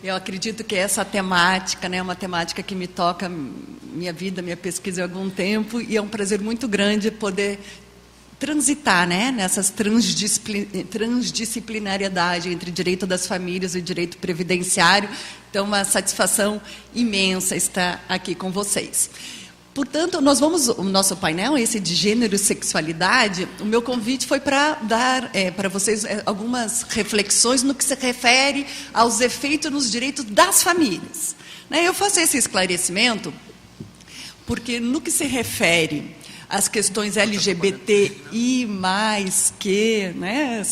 Eu acredito que essa temática, né, é uma temática que me toca minha vida, minha pesquisa há algum tempo, e é um prazer muito grande poder transitar, né, nessas transdisciplinariedade entre direito das famílias e direito previdenciário. Então, uma satisfação imensa estar aqui com vocês. Portanto, o nosso painel, esse de gênero e sexualidade, o meu convite foi para dar para vocês algumas reflexões no que se refere aos efeitos nos direitos das famílias. Né? Eu faço esse esclarecimento porque, no que se refere às questões LGBTI+, né,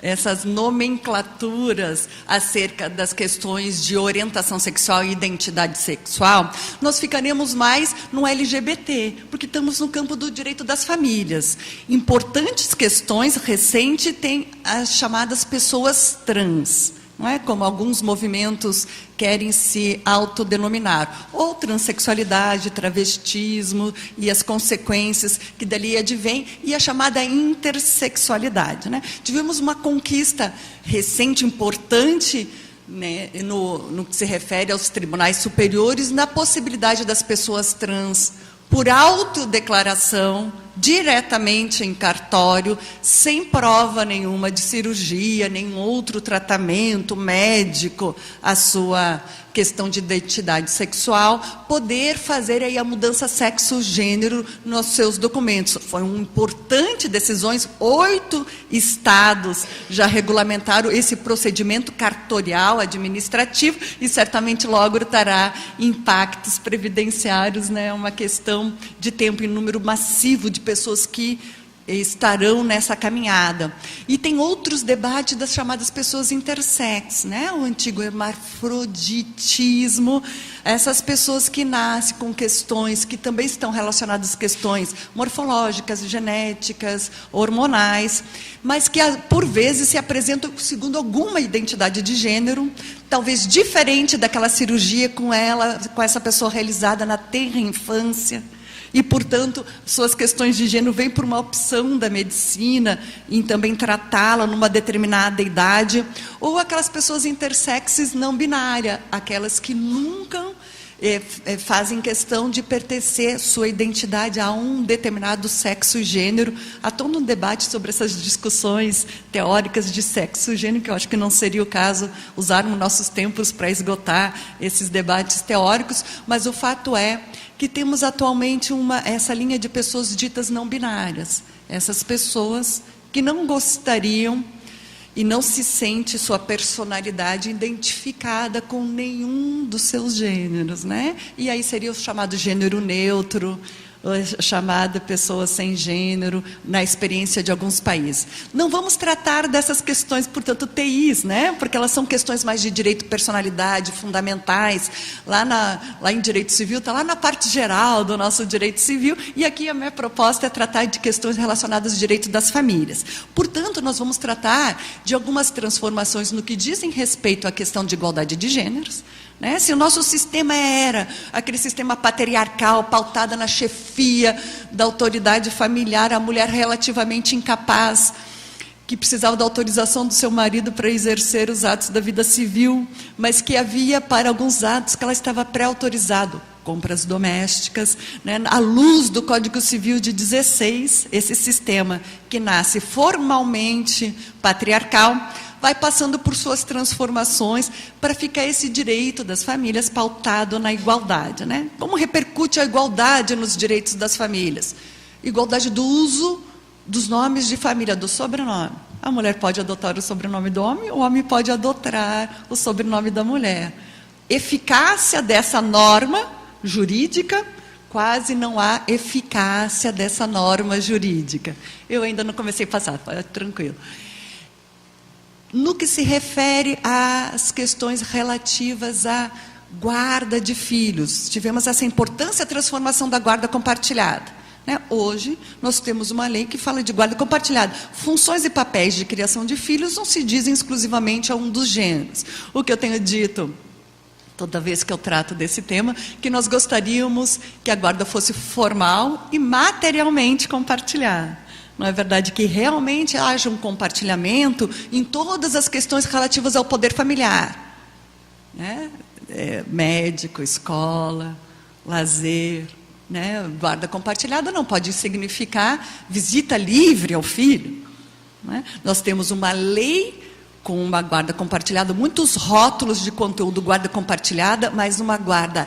essas nomenclaturas acerca das questões de orientação sexual e identidade sexual, nós ficaremos mais no LGBT, porque estamos no campo do direito das famílias. Importantes questões recentes têm as chamadas pessoas trans, não é? Como alguns movimentos querem se autodenominar, ou transexualidade, travestismo e as consequências que dali advêm, e a chamada intersexualidade. Né? Tivemos uma conquista recente, importante, né, no que se refere aos tribunais superiores, na possibilidade das pessoas trans, por autodeclaração, diretamente em cartório, sem prova nenhuma de cirurgia, nenhum outro tratamento médico, a sua questão de identidade sexual, poder fazer aí a mudança sexo-gênero nos seus documentos. Foi uma importante decisões, 8 estados já regulamentaram esse procedimento cartorial administrativo e certamente logo terá impactos previdenciários, né? Uma questão de tempo e número massivo de pessoas que estarão nessa caminhada. E tem outros debates das chamadas pessoas intersex, né? O antigo hermafroditismo, essas pessoas que nascem com questões que também estão relacionadas às questões morfológicas, genéticas, hormonais, mas que por vezes se apresentam segundo alguma identidade de gênero, talvez diferente daquela cirurgia com essa pessoa realizada na tenra infância. E, portanto, suas questões de gênero vêm por uma opção da medicina em também tratá-la numa determinada idade, ou aquelas pessoas intersexes não binárias, aquelas que nunca fazem questão de pertencer sua identidade a um determinado sexo e gênero. Há todo um debate sobre essas discussões teóricas de sexo e gênero, que eu acho que não seria o caso usarmos nossos tempos para esgotar esses debates teóricos, mas o fato é que temos atualmente essa linha de pessoas ditas não binárias, essas pessoas que não gostariam e não se sente sua personalidade identificada com nenhum dos seus gêneros, né? E aí seria o chamado gênero neutro, chamada pessoa sem gênero, na experiência de alguns países. Não vamos tratar dessas questões, portanto, TIs, né? Porque elas são questões mais de direito, personalidade, fundamentais. Lá em direito civil, está lá na parte geral do nosso direito civil, e aqui a minha proposta é tratar de questões relacionadas ao direito das famílias. Portanto, nós vamos tratar de algumas transformações no que dizem respeito à questão de igualdade de gêneros. Né? Se o nosso sistema era aquele sistema patriarcal, pautada na chefia da autoridade familiar, a mulher relativamente incapaz, que precisava da autorização do seu marido para exercer os atos da vida civil, mas que havia para alguns atos que ela estava pré-autorizado, compras domésticas, né? À luz do Código Civil de 16, esse sistema que nasce formalmente patriarcal, vai passando por suas transformações para ficar esse direito das famílias pautado na igualdade. Né? Como repercute a igualdade nos direitos das famílias? Igualdade do uso dos nomes de família, do sobrenome. A mulher pode adotar o sobrenome do homem, o homem pode adotar o sobrenome da mulher. Eficácia dessa norma jurídica, quase não há eficácia dessa norma jurídica. Eu ainda não comecei a passar, tranquilo. No que se refere às questões relativas à guarda de filhos, tivemos essa importância, a transformação da guarda compartilhada. Né? Hoje, nós temos uma lei que fala de guarda compartilhada. Funções e papéis de criação de filhos não se dizem exclusivamente a um dos gêneros. O que eu tenho dito, toda vez que eu trato desse tema, que nós gostaríamos que a guarda fosse formal e materialmente compartilhada. Não é verdade que realmente haja um compartilhamento em todas as questões relativas ao poder familiar. né? Médico, escola, lazer, né? Guarda compartilhada não pode significar visita livre ao filho, né? Nós temos uma lei com uma guarda compartilhada, muitos rótulos de conteúdo guarda compartilhada, mas uma guarda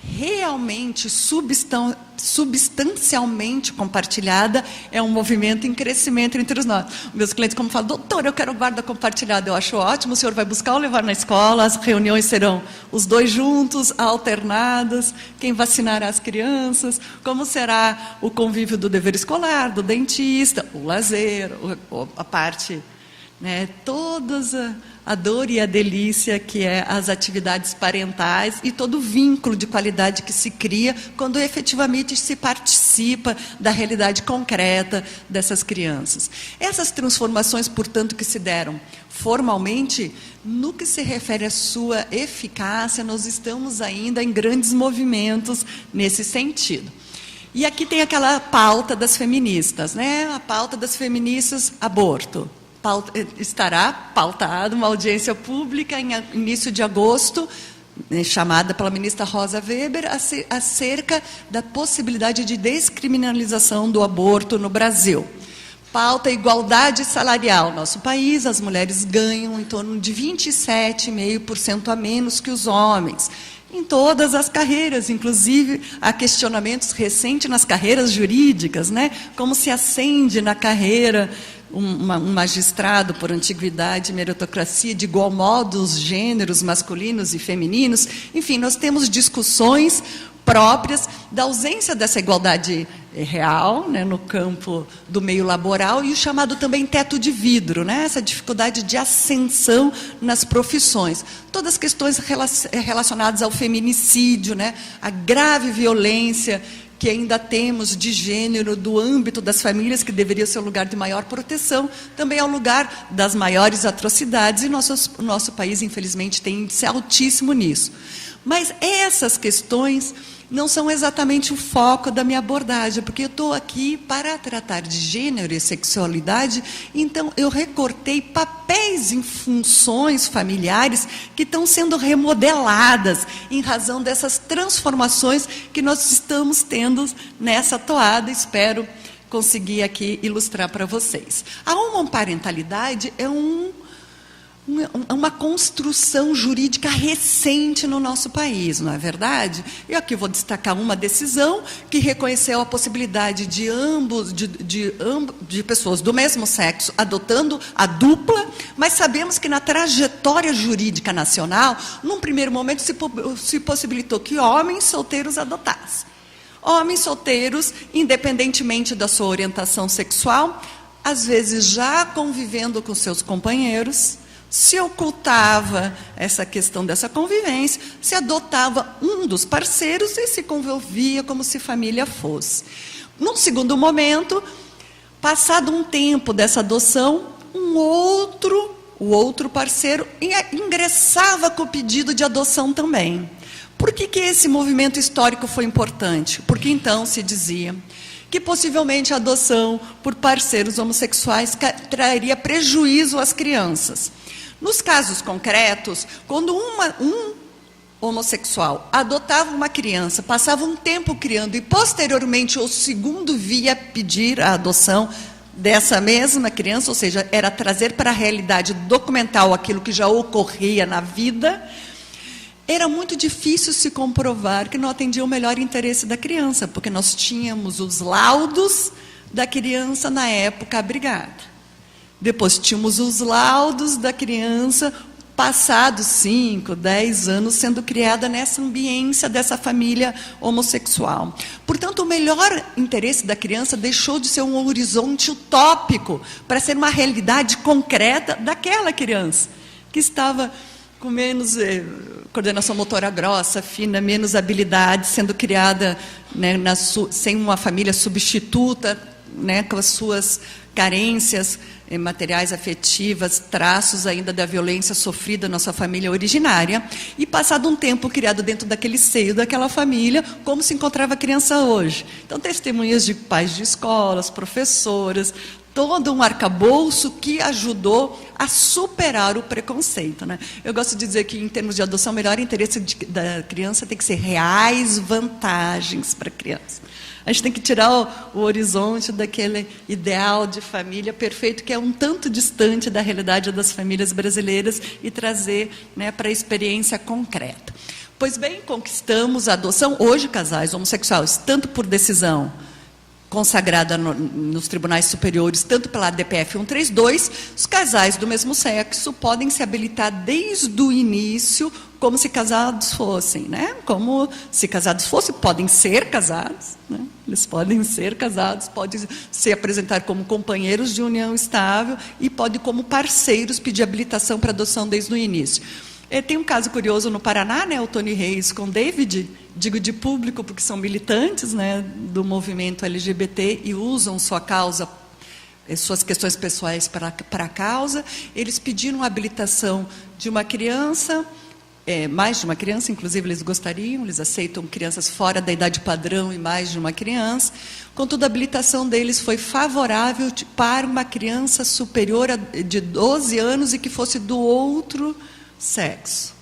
realmente substancialmente compartilhada é um movimento em crescimento entre nós. Meus clientes como falam, doutor, eu quero guarda compartilhada. Eu acho ótimo, o senhor vai buscar ou levar na escola, as reuniões serão os dois juntos, alternadas, quem vacinará as crianças, como será o convívio do dever escolar, do dentista, o lazer, a parte, né, todas a dor e a delícia que é as atividades parentais e todo o vínculo de qualidade que se cria quando efetivamente se participa da realidade concreta dessas crianças. Essas transformações, portanto, que se deram formalmente, no que se refere à sua eficácia, nós estamos ainda em grandes movimentos nesse sentido. E aqui tem aquela pauta das feministas, né? A pauta das feministas, aborto. Estará pautada uma audiência pública em início de agosto, chamada pela ministra Rosa Weber, acerca da possibilidade de descriminalização do aborto no Brasil. Pauta igualdade salarial. Nosso país, as mulheres ganham em torno de 27,5% a menos que os homens. Em todas as carreiras, inclusive há questionamentos recentes nas carreiras jurídicas, né? Como se ascende na carreira um magistrado por antiguidade e meritocracia, de igual modo os gêneros masculinos e femininos. Enfim, nós temos discussões próprias da ausência dessa igualdade real, né, no campo do meio laboral, e o chamado também teto de vidro, né, essa dificuldade de ascensão nas profissões. Todas as questões relacionadas ao feminicídio, né, a grave violência que ainda temos de gênero do âmbito das famílias, que deveria ser o lugar de maior proteção, também é o lugar das maiores atrocidades, e o nosso país, infelizmente, tem índice altíssimo nisso. Mas essas questões não são exatamente o foco da minha abordagem, porque eu estou aqui para tratar de gênero e sexualidade, então eu recortei papéis e funções familiares que estão sendo remodeladas em razão dessas transformações que nós estamos tendo nessa toada. Espero conseguir aqui ilustrar para vocês. A homoparentalidade é uma construção jurídica recente no nosso país, não é verdade? E aqui vou destacar uma decisão que reconheceu a possibilidade de pessoas do mesmo sexo adotando a dupla, mas sabemos que na trajetória jurídica nacional, num primeiro momento se possibilitou que homens solteiros adotassem. Homens solteiros, independentemente da sua orientação sexual, às vezes já convivendo com seus companheiros, se ocultava essa questão dessa convivência, se adotava um dos parceiros e se convivia como se família fosse. Num segundo momento, passado um tempo dessa adoção, o outro parceiro ingressava com o pedido de adoção também. Por que esse movimento histórico foi importante? Porque então se dizia que possivelmente a adoção por parceiros homossexuais traria prejuízo às crianças. Nos casos concretos, quando um homossexual adotava uma criança, passava um tempo criando e posteriormente o segundo via pedir a adoção dessa mesma criança, ou seja, era trazer para a realidade documental aquilo que já ocorria na vida, era muito difícil se comprovar que não atendia o melhor interesse da criança, porque nós tínhamos os laudos da criança na época abrigada. Depois tínhamos os laudos da criança passados 5, 10 anos sendo criada nessa ambiência dessa família homossexual. Portanto, o melhor interesse da criança deixou de ser um horizonte utópico para ser uma realidade concreta daquela criança, que estava com menos coordenação motora grossa, fina, menos habilidade, sendo criada, né, sem uma família substituta, né, com as suas carências materiais, afetivas, traços ainda da violência sofrida na sua família originária, e passado um tempo criado dentro daquele seio daquela família, como se encontrava a criança hoje. Então, testemunhas de pais de escolas, professoras, todo um arcabouço que ajudou a superar o preconceito, né? Eu gosto de dizer que, em termos de adoção, o melhor interesse da criança tem que ser reais vantagens para a criança. A gente tem que tirar o horizonte daquele ideal de família perfeito, que é um tanto distante da realidade das famílias brasileiras, e trazer, né, para a experiência concreta. Pois bem, conquistamos a adoção. Hoje, casais homossexuais, tanto por decisão consagrada nos tribunais superiores, tanto pela ADPF 132, os casais do mesmo sexo podem se habilitar desde o início, como se casados fossem, né? Como se casados fossem, podem ser casados, né? Eles podem ser casados, podem se apresentar como companheiros de união estável e podem, como parceiros, pedir habilitação para adoção desde o início. Tem um caso curioso no Paraná, né, o Tony Reis com David, digo de público porque são militantes, né, do movimento LGBT e usam sua causa, suas questões pessoais para a causa. Eles pediram a habilitação de uma criança, mais de uma criança, inclusive eles gostariam, eles aceitam crianças fora da idade padrão e mais de uma criança. Contudo, a habilitação deles foi favorável para uma criança superior de 12 anos e que fosse do outro sexo.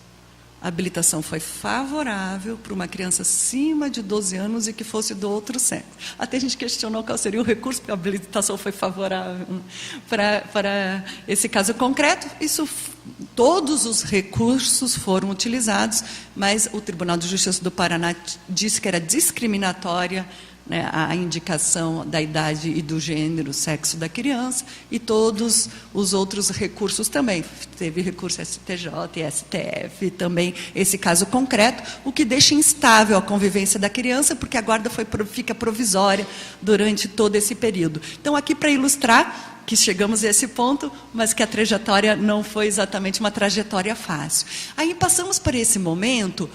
A habilitação foi favorável para uma criança acima de 12 anos e que fosse do outro sexo. Até a gente questionou qual seria o recurso, porque a habilitação foi favorável para esse caso concreto. Todos os recursos foram utilizados, mas o Tribunal de Justiça do Paraná disse que era discriminatória, né, a indicação da idade e do gênero, sexo da criança, e todos os outros recursos também. Teve recurso STJ e STF também, esse caso concreto, o que deixa instável a convivência da criança, porque a guarda fica provisória durante todo esse período. Então, aqui para ilustrar que chegamos a esse ponto, mas que a trajetória não foi exatamente uma trajetória fácil. Aí passamos para esse momento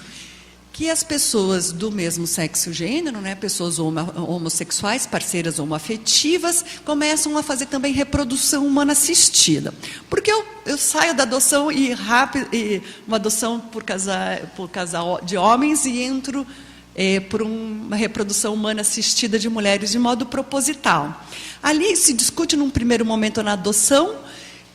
que as pessoas do mesmo sexo e gênero, né, pessoas homossexuais, parceiras homoafetivas, começam a fazer também reprodução humana assistida. Porque eu saio da adoção e uma adoção por casal de homens e entro por uma reprodução humana assistida de mulheres de modo proposital. Ali se discute, num primeiro momento na adoção,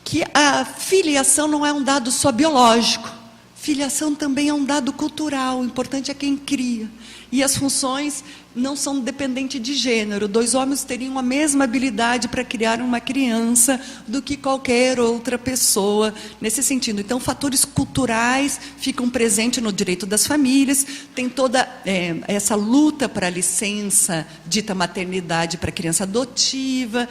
que a filiação não é um dado só biológico. Filiação também é um dado cultural, o importante é quem cria. E as funções não são dependentes de gênero. 2 homens teriam a mesma habilidade para criar uma criança do que qualquer outra pessoa nesse sentido. Então, fatores culturais ficam presentes no direito das famílias. Tem toda essa luta para a licença dita maternidade para criança adotiva.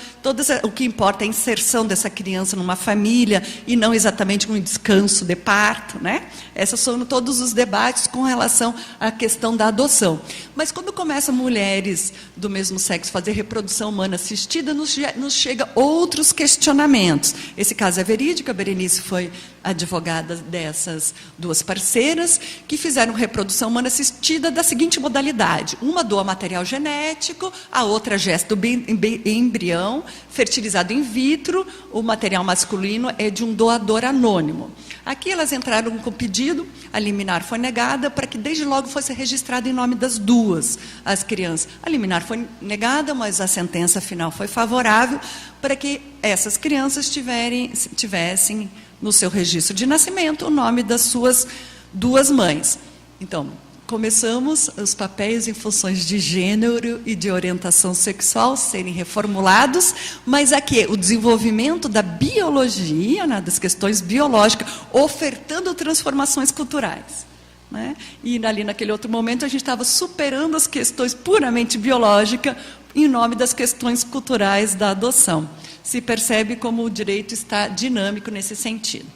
O que importa é a inserção dessa criança numa família e não exatamente um descanso de parto, né? Esses são todos os debates com relação à questão da adoção. Mas quando começam mulheres do mesmo sexo fazer reprodução humana assistida, nos chega outros questionamentos. Esse caso é verídico, a Berenice foi advogada dessas 2 parceiras, que fizeram reprodução humana assistida da seguinte modalidade: uma doa material genético, a outra gesta do embrião, fertilizado in vitro, o material masculino é de um doador anônimo. Aqui elas entraram com pedido, a liminar foi negada, para que desde logo fosse registrado em nome das 2 as crianças. A liminar foi negada, mas a sentença final foi favorável para que essas crianças tivessem no seu registro de nascimento o nome das suas 2 mães. Então, começamos os papéis em funções de gênero e de orientação sexual serem reformulados, mas aqui o desenvolvimento da biologia, né, das questões biológicas, ofertando transformações culturais, né? E ali naquele outro momento a gente estava superando as questões puramente biológicas em nome das questões culturais da adoção. Se percebe como o direito está dinâmico nesse sentido.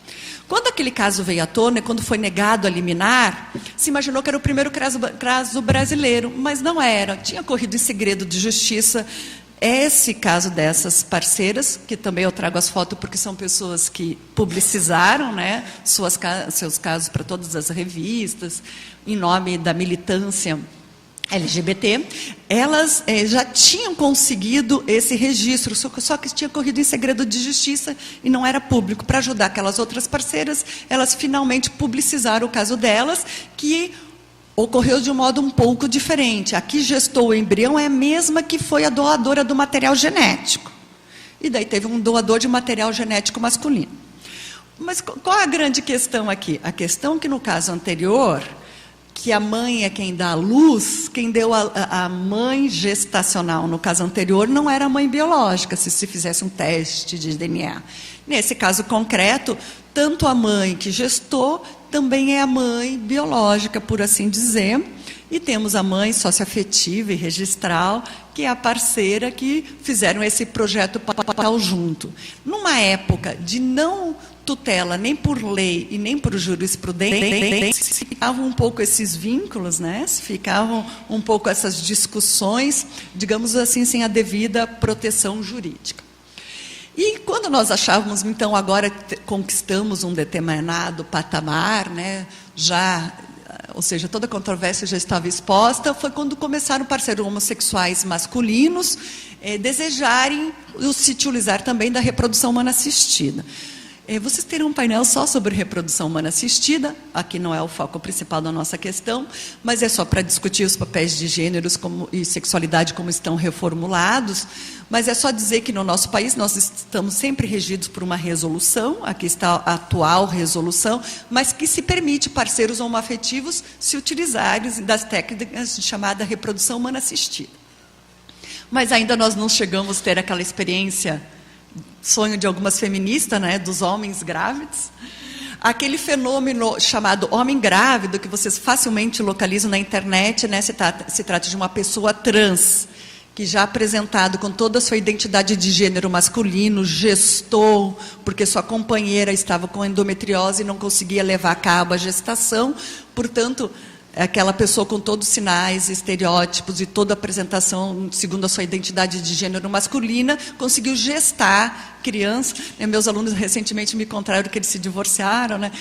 Quando aquele caso veio à tona, quando foi negado a liminar, se imaginou que era o primeiro caso brasileiro, mas não era. Tinha corrido em segredo de justiça esse caso dessas parceiras, que também eu trago as fotos porque são pessoas que publicizaram, né, seus casos para todas as revistas, em nome da militância LGBT, elas já tinham conseguido esse registro, só que tinha corrido em segredo de justiça e não era público. Para ajudar aquelas outras parceiras, elas finalmente publicizaram o caso delas, que ocorreu de um modo um pouco diferente. A que gestou o embrião é a mesma que foi a doadora do material genético. E daí teve um doador de material genético masculino. Mas qual é a grande questão aqui? A questão é que no caso anterior, que a mãe é quem dá a luz, quem deu a mãe gestacional no caso anterior não era a mãe biológica, se fizesse um teste de DNA. Nesse caso concreto, tanto a mãe que gestou também é a mãe biológica, por assim dizer, e temos a mãe socioafetiva e registral, que é a parceira que fizeram esse projeto parental junto. Numa época de não tutela nem por lei e nem por jurisprudência, ficavam um pouco esses vínculos, né? Ficavam um pouco essas discussões, digamos assim, sem a devida proteção jurídica. E quando nós achávamos, então, agora conquistamos um determinado patamar, né? Já, ou seja, toda a controvérsia já estava exposta, foi quando começaram parceiros homossexuais masculinos desejarem se utilizar também da reprodução humana assistida. Vocês terão um painel só sobre reprodução humana assistida, aqui não é o foco principal da nossa questão, mas é só para discutir os papéis de gêneros e sexualidade como estão reformulados, mas é só dizer que no nosso país nós estamos sempre regidos por uma resolução, aqui está a atual resolução, mas que se permite parceiros homoafetivos se utilizarem das técnicas de chamada reprodução humana assistida. Mas ainda nós não chegamos a ter aquela experiência, sonho de algumas feministas, né, dos homens grávidos. Aquele fenômeno chamado homem grávido, que vocês facilmente localizam na internet, né, se trata de uma pessoa trans, que já apresentado com toda a sua identidade de gênero masculino, gestou, porque sua companheira estava com endometriose e não conseguia levar a cabo a gestação, portanto, aquela pessoa com todos os sinais, estereótipos e toda a apresentação, segundo a sua identidade de gênero masculina, conseguiu gestar criança. Meus alunos recentemente me contaram que eles se divorciaram, né?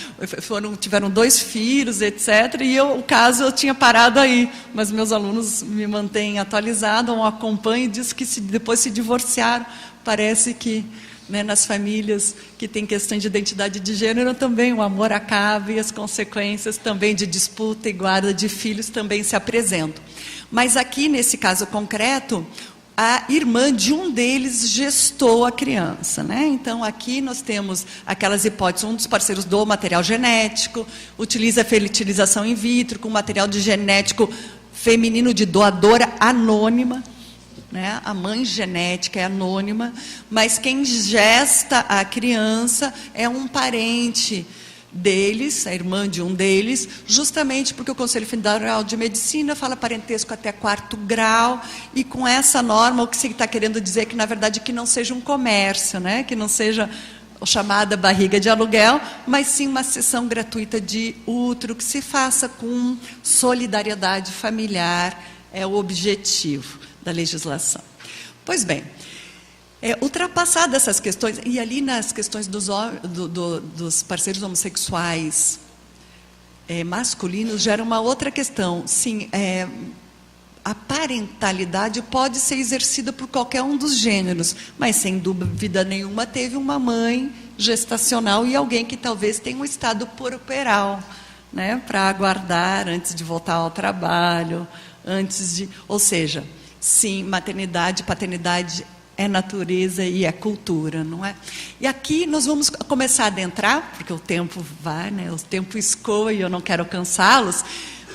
Tiveram 2 filhos, etc. E o caso eu tinha parado aí, mas meus alunos me mantêm atualizado, acompanham e dizem que depois se divorciaram. Parece que, né, nas famílias que têm questão de identidade de gênero também o amor acaba e as consequências também de disputa e guarda de filhos também se apresentam. Mas aqui, nesse caso concreto, a irmã de um deles gestou a criança, né? Então, aqui nós temos aquelas hipóteses, um dos parceiros do material genético, utiliza a fertilização in vitro com material de genético feminino de doadora anônima, né? A mãe genética é anônima, mas quem gesta a criança é um parente deles, a irmã de um deles, justamente porque o Conselho Federal de Medicina fala parentesco até 4º grau, e com essa norma o que se está querendo dizer é que, na verdade, que não seja um comércio, né? Que não seja a chamada barriga de aluguel, mas sim uma sessão gratuita de útero, que se faça com solidariedade familiar, é o objetivo da legislação. Pois bem, ultrapassadas essas questões, e ali nas questões dos parceiros homossexuais masculinos, gera uma outra questão. Sim, a parentalidade pode ser exercida por qualquer um dos gêneros, mas sem dúvida nenhuma teve uma mãe gestacional e alguém que talvez tenha um estado puerperal, né, para aguardar antes de voltar ao trabalho, ou seja, sim, maternidade, paternidade é natureza e é cultura, não é? E aqui nós vamos começar a adentrar, porque o tempo vai, né? O tempo escoa e eu não quero cansá-los,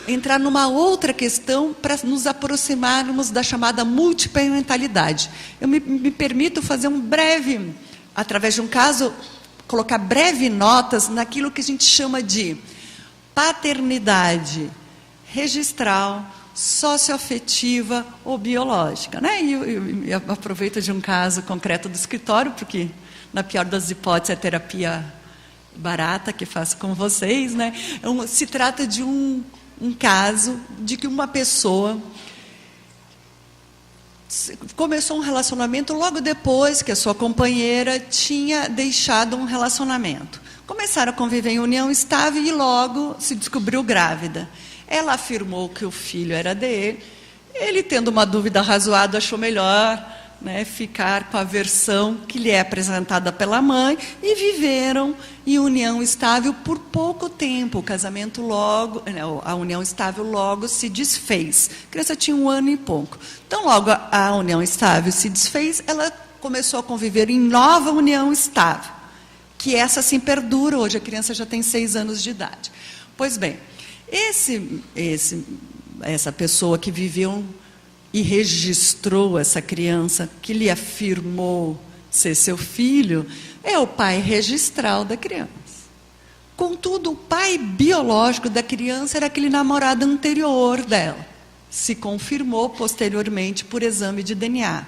entrar numa outra questão para nos aproximarmos da chamada multiparentalidade. Eu me permito fazer um breve, através de um caso, colocar breve notas naquilo que a gente chama de paternidade registral, socioafetiva ou biológica, né? E aproveito de um caso concreto do escritório, porque na pior das hipóteses é terapia barata que faço com vocês, né? Se trata de um caso de que uma pessoa começou um relacionamento logo depois que a sua companheira tinha deixado um relacionamento. Começaram a conviver em união estável e logo se descobriu grávida. Ela afirmou que o filho era dele. Ele, tendo uma dúvida razoável, achou melhor, né, ficar com a versão que lhe é apresentada pela mãe, e viveram em união estável por pouco tempo. O casamento logo, a união estável logo se desfez. A criança tinha 1 ano e pouco. Então, logo a união estável se desfez, ela começou a conviver em nova união estável, que essa sim perdura, hoje a criança já tem 6 anos de idade. Pois bem, essa pessoa que viveu e registrou essa criança, que lhe afirmou ser seu filho, é o pai registral da criança. Contudo, o pai biológico da criança era aquele namorado anterior dela. Se confirmou posteriormente por exame de DNA.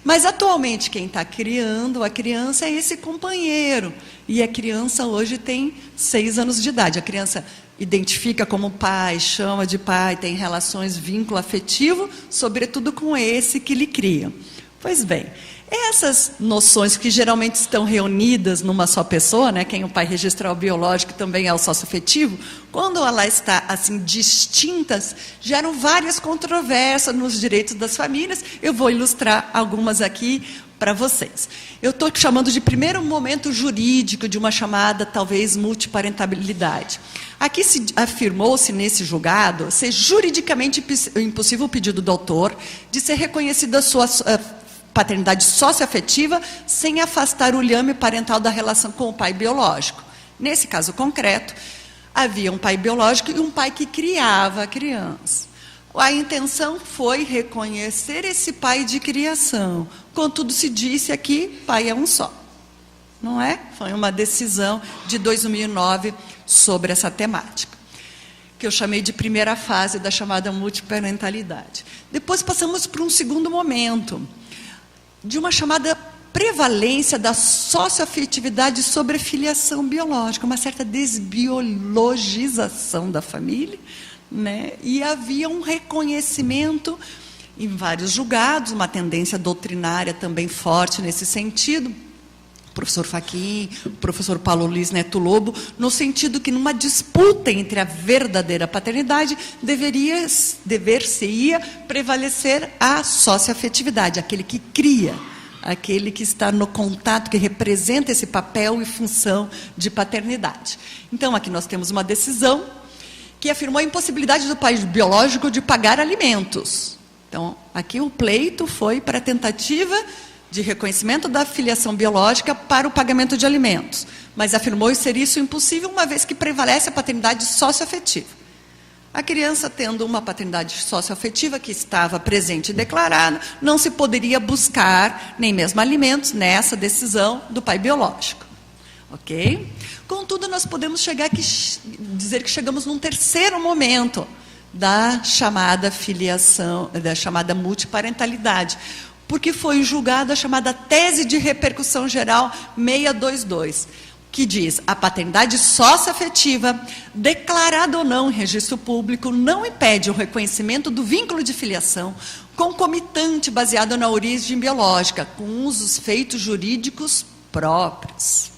Mas, atualmente, quem está criando a criança é esse companheiro. E a criança hoje tem 6 anos de idade. A criança identifica como pai, chama de pai, tem relações, vínculo afetivo, sobretudo com esse que lhe cria. Pois bem, essas noções que geralmente estão reunidas numa só pessoa, né, quem é o pai registral biológico também é o socioafetivo, quando ela está assim distintas, geram várias controvérsias nos direitos das famílias. Eu vou ilustrar algumas aqui para vocês. Eu estou chamando de primeiro momento jurídico de uma chamada, talvez, multiparentabilidade. Aqui afirmou-se nesse julgado ser juridicamente impossível o pedido do autor de ser reconhecida a sua paternidade socioafetiva sem afastar o liame parental da relação com o pai biológico. Nesse caso concreto, havia um pai biológico e um pai que criava a criança. A intenção foi reconhecer esse pai de criação. Contudo, se disse aqui, pai é um só. Não é? Foi uma decisão de 2009 sobre essa temática, que eu chamei de primeira fase da chamada multiparentalidade. Depois passamos para um segundo momento, de uma chamada prevalência da socioafetividade sobre a filiação biológica, uma certa desbiologização da família, né? E havia um reconhecimento em vários julgados, uma tendência doutrinária também forte nesse sentido, o professor Fachin, o professor Paulo Luiz Neto Lobo, no sentido que numa disputa entre a verdadeira paternidade dever-se-ia prevalecer a socioafetividade, aquele que cria, aquele que está no contato, que representa esse papel e função de paternidade. Então, aqui nós temos uma decisão que afirmou a impossibilidade do pai biológico de pagar alimentos. Então, aqui o pleito foi para a tentativa de reconhecimento da filiação biológica para o pagamento de alimentos, mas afirmou ser isso impossível, uma vez que prevalece a paternidade socioafetiva. A criança, tendo uma paternidade socioafetiva que estava presente e declarada, não se poderia buscar nem mesmo alimentos nessa decisão do pai biológico. Ok? Contudo, nós podemos dizer que chegamos num terceiro momento da chamada filiação, da chamada multiparentalidade, porque foi julgada a chamada tese de repercussão geral 622, que diz: a paternidade socioafetiva, declarada ou não em registro público, não impede o reconhecimento do vínculo de filiação concomitante baseado na origem biológica, com os feitos jurídicos próprios.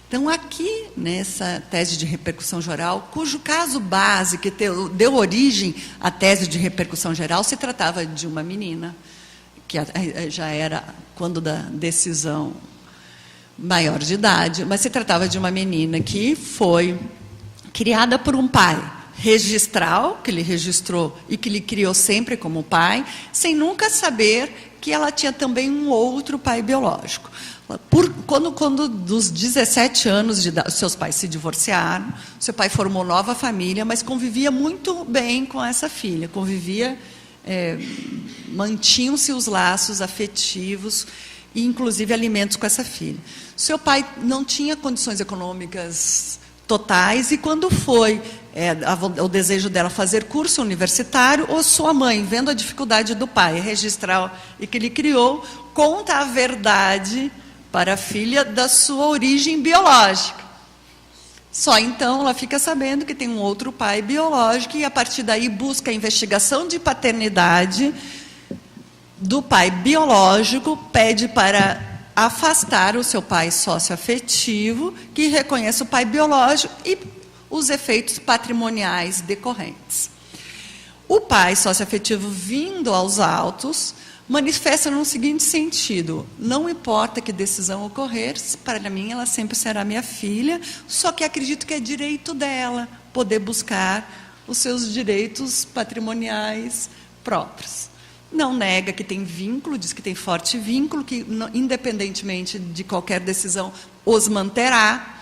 Então, aqui, nessa tese de repercussão geral, cujo caso base que deu origem à tese de repercussão geral, se tratava de uma menina, que já era, quando da decisão, maior de idade, mas se tratava de uma menina que foi criada por um pai registral, que lhe registrou e que lhe criou sempre como pai, sem nunca saber que ela tinha também um outro pai biológico. Quando dos 17 anos de idade, seus pais se divorciaram, seu pai formou nova família, mas convivia muito bem com essa filha, mantinham-se os laços afetivos e, inclusive, alimentos com essa filha. Seu pai não tinha condições econômicas totais e, quando foi o desejo dela fazer curso universitário, ou sua mãe, vendo a dificuldade do pai registrar e que ele criou, conta a verdade para a filha da sua origem biológica. Só então ela fica sabendo que tem um outro pai biológico e, a partir daí, busca a investigação de paternidade do pai biológico, pede para afastar o seu pai socioafetivo, que reconheça o pai biológico e os efeitos patrimoniais decorrentes. O pai socioafetivo, vindo aos autos, manifesta no seguinte sentido: não importa que decisão ocorrer, para mim ela sempre será minha filha, só que acredito que é direito dela poder buscar os seus direitos patrimoniais próprios. não nega que tem vínculo, diz que tem forte vínculo, que independentemente de qualquer decisão os manterá,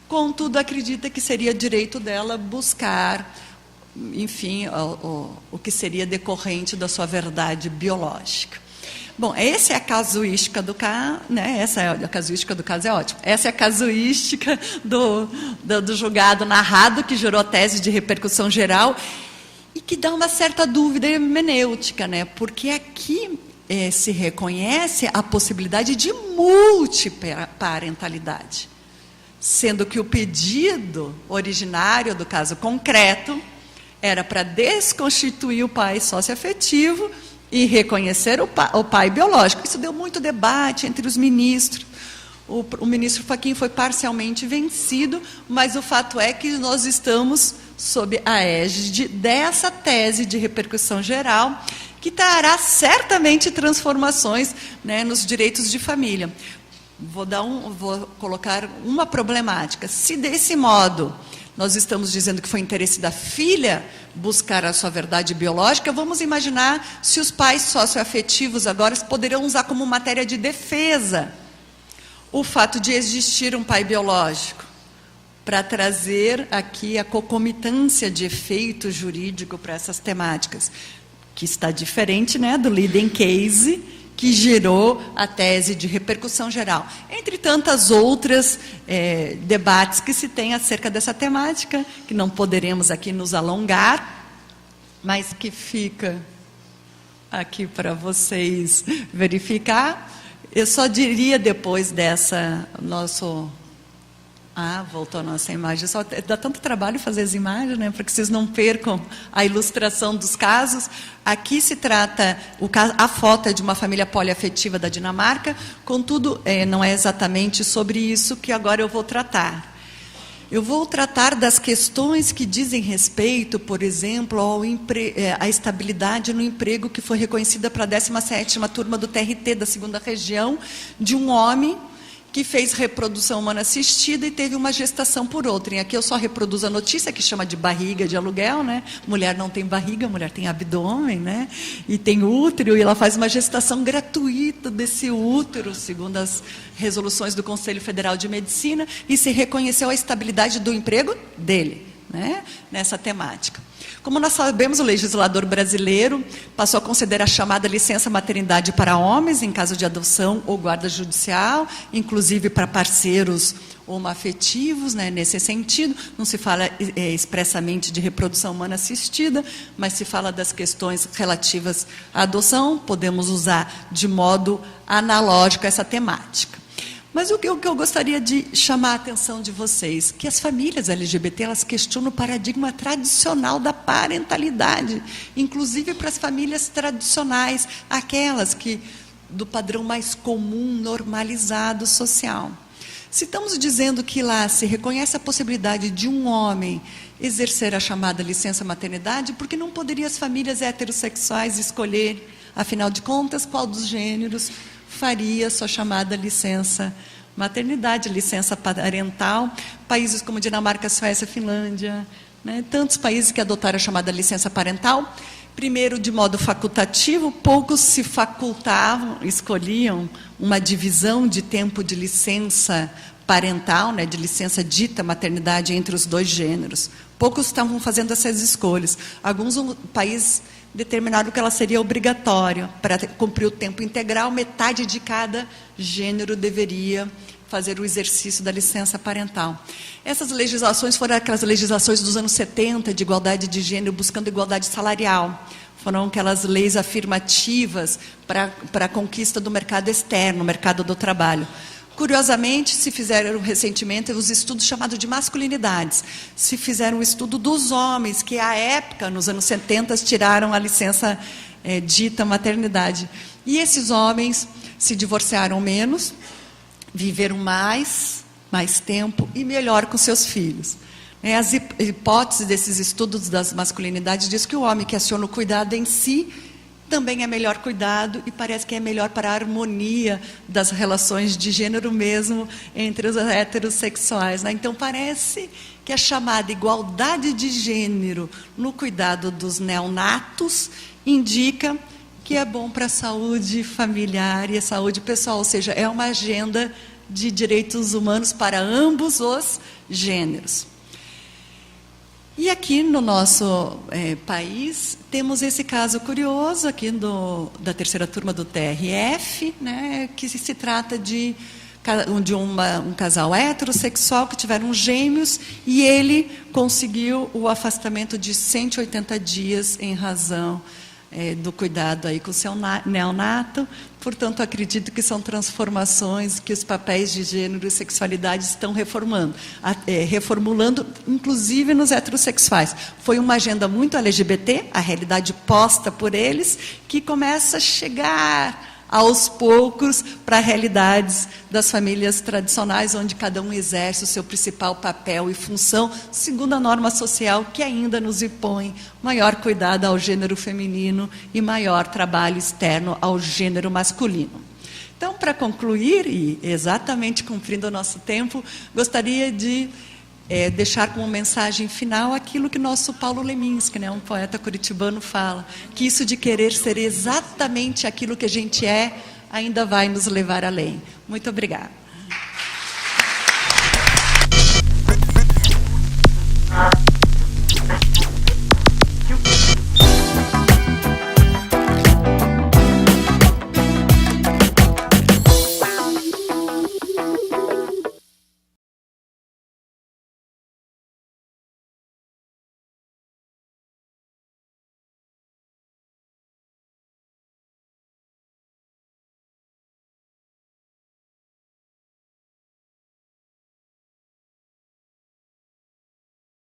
contudo acredita que seria direito dela buscar, enfim, o que seria decorrente da sua verdade biológica. Bom, essa é a casuística do caso, né? Essa é a casuística do caso, é ótimo. Essa é a casuística do julgado narrado, que gerou a tese de repercussão geral, e que dá uma certa dúvida hermenêutica, né? Porque aqui se reconhece a possibilidade de multiparentalidade, sendo que o pedido originário do caso concreto era para desconstituir o pai socioafetivo e reconhecer o pai biológico. Isso deu muito debate entre os ministros. O ministro Fachin foi parcialmente vencido, mas o fato é que nós estamos sob a égide dessa tese de repercussão geral, que trará certamente transformações, né, nos direitos de família. Vou colocar uma problemática. Se desse modo nós estamos dizendo que foi interesse da filha buscar a sua verdade biológica, vamos imaginar se os pais socioafetivos agora poderiam usar como matéria de defesa o fato de existir um pai biológico, para trazer aqui a concomitância de efeito jurídico para essas temáticas, que está diferente, né, do leading case, que gerou a tese de repercussão geral. Entre tantas outras debates que se tem acerca dessa temática, que não poderemos aqui nos alongar, mas que fica aqui para vocês verificar. Eu só diria depois dessa voltou a nossa imagem. Só dá tanto trabalho fazer as imagens, né, para que vocês não percam a ilustração dos casos. Aqui se trata, a foto é de uma família poliafetiva da Dinamarca, contudo, não é exatamente sobre isso que agora eu vou tratar. Eu vou tratar das questões que dizem respeito, por exemplo, à estabilidade no emprego que foi reconhecida para a 17ª turma do TRT, da 2ª região, de um homem que fez reprodução humana assistida e teve uma gestação por outrem. Aqui eu só reproduzo a notícia, que chama de barriga de aluguel, né? Mulher não tem barriga, mulher tem abdômen, né? E tem útero, e ela faz uma gestação gratuita desse útero, segundo as resoluções do Conselho Federal de Medicina, e se reconheceu a estabilidade do emprego dele, né, nessa temática. Como nós sabemos, o legislador brasileiro passou a considerar a chamada licença maternidade para homens, em caso de adoção ou guarda judicial, inclusive para parceiros homoafetivos, né, nesse sentido. Não se fala expressamente de reprodução humana assistida, mas se fala das questões relativas à adoção, podemos usar de modo analógico essa temática. Mas o que eu gostaria de chamar a atenção de vocês, que as famílias LGBT, elas questionam o paradigma tradicional da parentalidade, inclusive para as famílias tradicionais, aquelas que do padrão mais comum, normalizado, social. Se estamos dizendo que lá se reconhece a possibilidade de um homem exercer a chamada licença maternidade, por que não poderiam as famílias heterossexuais escolher, afinal de contas, qual dos gêneros faria sua chamada licença maternidade, licença parental? Países como Dinamarca, Suécia, Finlândia, né, tantos países que adotaram a chamada licença parental, primeiro de modo facultativo, poucos se facultavam, escolhiam uma divisão de tempo de licença parental, né, de licença dita maternidade entre os dois gêneros. Poucos estavam fazendo essas escolhas. Alguns países determinaram que ela seria obrigatória para cumprir o tempo integral, metade de cada gênero deveria fazer o exercício da licença parental. Essas legislações foram aquelas legislações dos anos 70 de igualdade de gênero, buscando igualdade salarial. Foram aquelas leis afirmativas para a conquista do mercado externo, mercado do trabalho. Curiosamente, se fizeram recentemente os estudos chamados de masculinidades. Se fizeram um estudo dos homens, que à época, nos anos 70, tiraram a licença dita maternidade. E esses homens se divorciaram menos, viveram mais tempo e melhor com seus filhos. As hipóteses desses estudos das masculinidades diz que o homem que aciona o cuidado em si também é melhor cuidado e parece que é melhor para a harmonia das relações de gênero mesmo entre os heterossexuais, né? Então parece que a chamada igualdade de gênero no cuidado dos neonatos indica que é bom para a saúde familiar e a saúde pessoal, ou seja, é uma agenda de direitos humanos para ambos os gêneros. E aqui no nosso país, temos esse caso curioso aqui da terceira turma do TRF, né, que se trata de um casal heterossexual que tiveram gêmeos e ele conseguiu o afastamento de 180 dias em razão do cuidado aí com o seu neonato. Portanto, acredito que são transformações que os papéis de gênero e sexualidade estão reformulando, inclusive nos heterossexuais. Foi uma agenda muito LGBT, a realidade posta por eles, que começa a chegar aos poucos para realidades das famílias tradicionais, onde cada um exerce o seu principal papel e função, segundo a norma social que ainda nos impõe maior cuidado ao gênero feminino e maior trabalho externo ao gênero masculino. Então, para concluir, e exatamente cumprindo o nosso tempo, gostaria de deixar como mensagem final aquilo que nosso Paulo Leminski, né, um poeta curitibano, fala, que isso de querer ser exatamente aquilo que a gente é, ainda vai nos levar além. Muito obrigada.